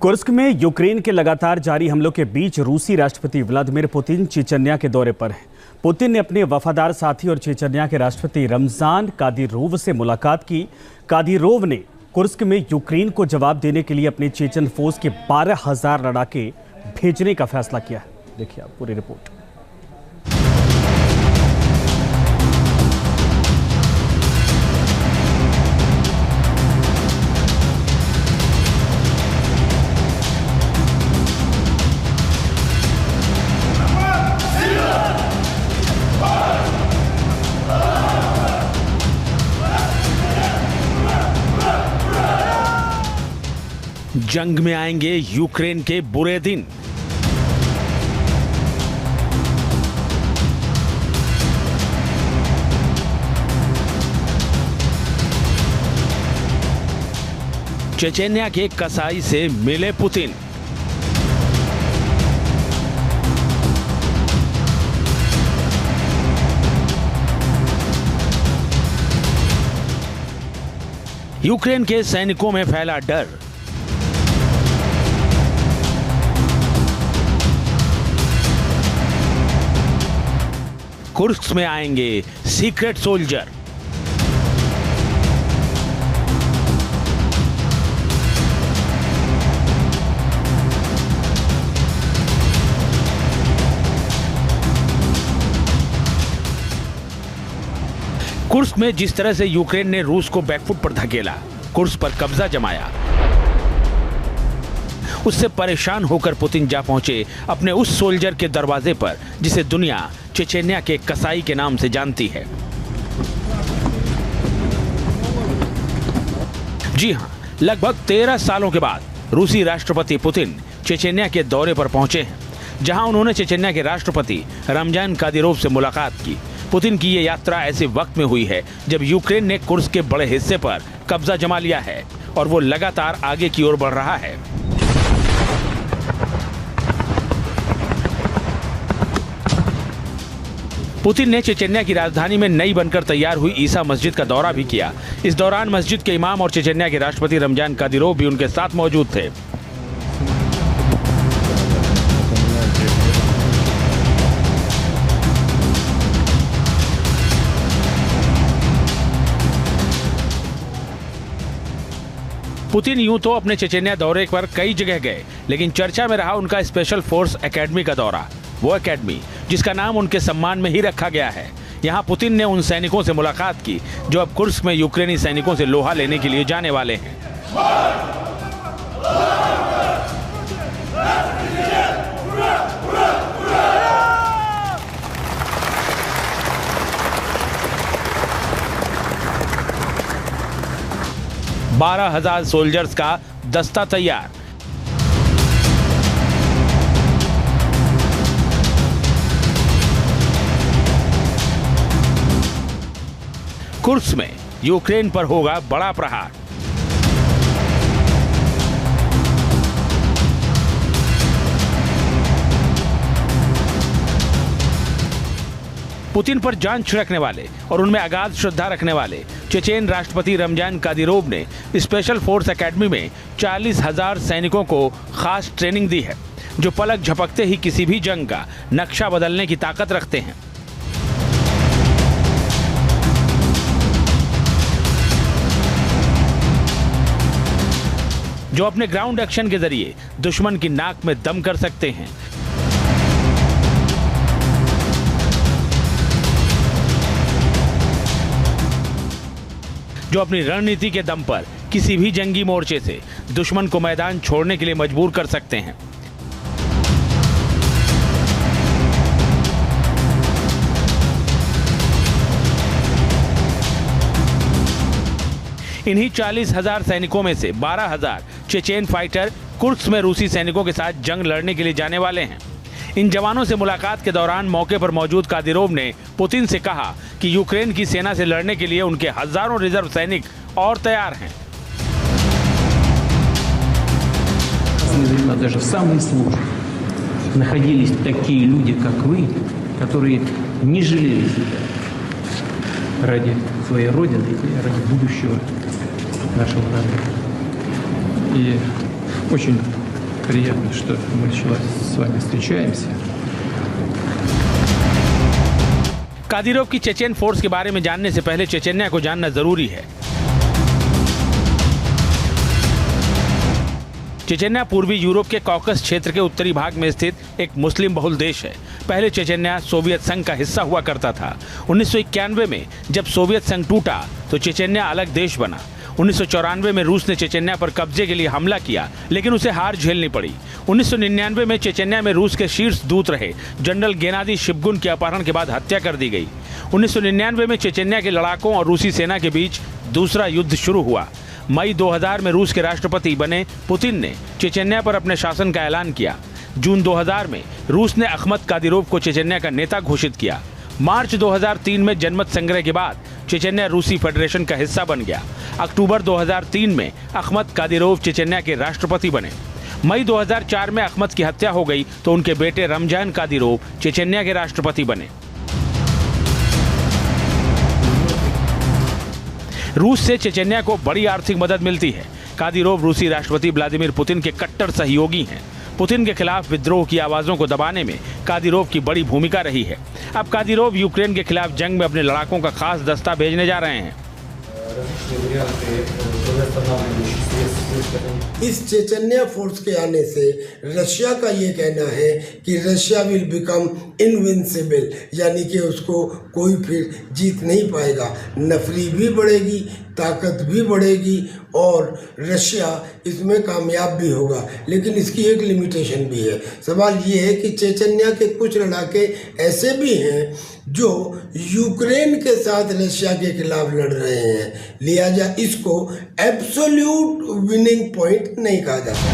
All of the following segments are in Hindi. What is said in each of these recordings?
कुर्स्क में यूक्रेन के लगातार जारी हमलों के बीच रूसी राष्ट्रपति व्लादिमीर पुतिन चेचन्या के दौरे पर हैं। पुतिन ने अपने वफादार साथी और चेचन्या के राष्ट्रपति रमजान कादिरोव से मुलाकात की। कादिरोव ने कुर्स्क में यूक्रेन को जवाब देने के लिए अपने चेचन फोर्स के 12,000 लड़ाके भेजने का फैसला किया है। देखिए आप पूरी रिपोर्ट। जंग में आएंगे यूक्रेन के बुरे दिन। चेचन्या के कसाई से मिले पुतिन। यूक्रेन के सैनिकों में फैला डर। कुर्स्क में आएंगे सीक्रेट सोल्जर। कुर्स्क में जिस तरह से यूक्रेन ने रूस को बैकफुट पर धकेला, कुर्स्क पर कब्जा जमाया, उससे परेशान होकर पुतिन जा पहुंचे अपने उस सोल्जर के दरवाजे पर जिसे दुनिया चेचन्या के कसाई के नाम से जानती है। जी हां, लगभग 13 सालों के बाद रूसी राष्ट्रपति पुतिन चेचन्या के दौरे पर पहुंचे हैं, जहां उन्होंने चेचन्या के राष्ट्रपति रमजान कादिरोव से मुलाकात की। पुतिन की ये यात्रा ऐसे वक्त में हुई है जब यूक्रेन ने कुर्स्क के बड़े हिस्से पर कब्जा जमा लिया है और वो लगातार आगे की ओर बढ़ रहा है। पुतिन ने चेचन्या की राजधानी में नई बनकर तैयार हुई ईसा मस्जिद का दौरा भी किया। इस दौरान मस्जिद के इमाम और चेचन्या के राष्ट्रपति रमजान कादिरोव भी उनके साथ मौजूद थे। पुतिन यूं तो अपने चेचन्या दौरे पर कई जगह गए, लेकिन चर्चा में रहा उनका स्पेशल फोर्स एकेडमी का दौरा। वो एकेडमी जिसका नाम उनके सम्मान में ही रखा गया है। यहाँ पुतिन ने उन सैनिकों से मुलाकात की जो अब कुर्स्क में यूक्रेनी सैनिकों से लोहा लेने के लिए जाने वाले हैं। बारह 12,000 सोल्जर्स का दस्ता तैयार। कुर्स्क में यूक्रेन पर होगा बड़ा प्रहार। पुतिन पर जान छिड़कने वाले और उनमें अगाध श्रद्धा रखने वाले चेचेन राष्ट्रपति रमजान कादिरोव ने स्पेशल फोर्स एकेडमी में 40,000 सैनिकों को खास ट्रेनिंग दी है, जो पलक झपकते ही किसी भी जंग का नक्शा बदलने की ताकत रखते हैं। जो अपने ग्राउंड एक्शन के जरिए दुश्मन की नाक में दम कर सकते हैं। जो अपनी रणनीति के दम पर किसी भी जंगी मोर्चे से दुश्मन को मैदान छोड़ने के लिए मजबूर कर सकते हैं। इन्हीं 40,000 सैनिकों में से 12,000 चेचेन फाइटर कुर्स्क में रूसी सैनिकों के साथ जंग लड़ने के लिए जाने वाले हैं। इन जवानों से मुलाकात के दौरान मौके पर मौजूद कादिरोव ने पुतिन से कहा कि यूक्रेन की सेना से लड़ने के लिए उनके हजारों रिजर्व सैनिक और तैयार हैं। Даже в самой службе находились такие люди, как вы, которые не жалели себя ради своей Родины и ради будущего нашего народа. И очень приятно, что мы еще с вами встречаемся. कादिरोव की चेचेन फोर्स के बारे में जानने से पहले चेचन्या को जानना जरूरी है। चेचन्या पूर्वी यूरोप के कॉकस क्षेत्र के उत्तरी भाग में स्थित एक मुस्लिम बहुल देश है। पहले चेचन्या सोवियत संघ का हिस्सा हुआ करता था। 1991 में जब सोवियत संघ टूटा तो चेचन्या अलग देश बना। 1994 में रूस ने चेचन्या पर कब्जे के लिए हमला किया, लेकिन उसे हार झेलनी पड़ी। 1999 में चेचन्या में रूस के शीर्ष दूत रहे जनरल गेनादी शिबगुन के अपहरण के बाद हत्या कर दी गई। 1999 में चेचन्या के लड़ाकों और रूसी सेना के बीच दूसरा युद्ध शुरू हुआ। मई 2000 में रूस के राष्ट्रपति बने पुतिन ने चेचन्या पर अपने शासन का ऐलान किया। जून 2000 में रूस ने अखमद कादिरोव को चेचन्या का नेता घोषित किया। मार्च 2003 में जनमत संग्रह के बाद चेचन्या रूसी फेडरेशन का हिस्सा बन गया। अक्टूबर 2003 में अखमद कादिरोव चेचन्या के राष्ट्रपति बने। मई 2004 में अखमद की हत्या हो गई तो उनके बेटे रमजान कादिरोव चेचन्या के राष्ट्रपति बने। रूस से चेचन्या को बड़ी आर्थिक मदद मिलती है। कादिरोव रूसी राष्ट्रपति व्लादिमीर पुतिन के कट्टर सहयोगी हैं। पुतिन के खिलाफ विद्रोह की आवाजों को दबाने में कादिरोव की बड़ी भूमिका रही है। अब कादिरोव यूक्रेन के खिलाफ जंग में अपने लड़ाकों का खास दस्ता भेजने जा रहे हैं। इस चेचन्या फोर्स के आने से रशिया का ये कहना है कि रशिया विल बिकम इनविंसिबल, यानी कि उसको कोई फिर जीत नहीं पाएगा। नफरी भी बढ़ेगी, ताकत भी बढ़ेगी और रशिया इसमें कामयाब भी होगा। लेकिन इसकी एक लिमिटेशन भी है। सवाल ये है कि चेचन्या के कुछ लड़ाके ऐसे भी हैं जो यूक्रेन के साथ रशिया के खिलाफ लड़ रहे हैं, लिहाजा इसको एब्सोल्यूट विनिंग पॉइंट नहीं कहा जाता।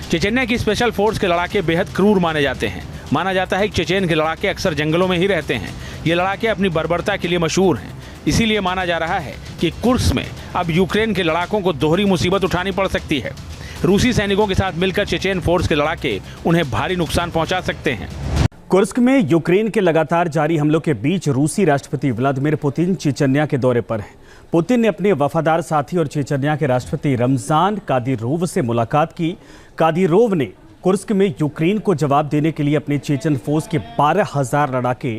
चेचन्या की स्पेशल फोर्स के लड़ाके बेहद क्रूर माने जाते हैं। माना जाता है कि चेचेन के लड़ाके अक्सर जंगलों में ही रहते हैं। ये लड़ाके अपनी बर्बरता के लिए मशहूर हैं। इसीलिए माना जा रहा है कि कुर्स्क में अब यूक्रेन के लड़ाकों को दोहरी मुसीबत उठानी पड़ सकती है। रूसी सैनिकों के साथ मिलकर चेचेन फोर्स के लड़ाके उन्हें भारी नुकसान पहुंचा सकते हैं। कुर्स्क में यूक्रेन के लगातार जारी हमलों के बीच रूसी राष्ट्रपति व्लादिमीर पुतिन चेचन्या के दौरे पर हैं। पुतिन ने अपने वफादार साथी और चेचन्या के राष्ट्रपति रमजान कादिरोव से मुलाकात की। कादिरोव ने कुर्स्क में यूक्रेन को जवाब देने के लिए अपने चेचन फोर्स के 12,000 लड़ाके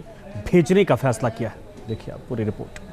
भेजने का फैसला किया है। देखिए आप पूरी रिपोर्ट।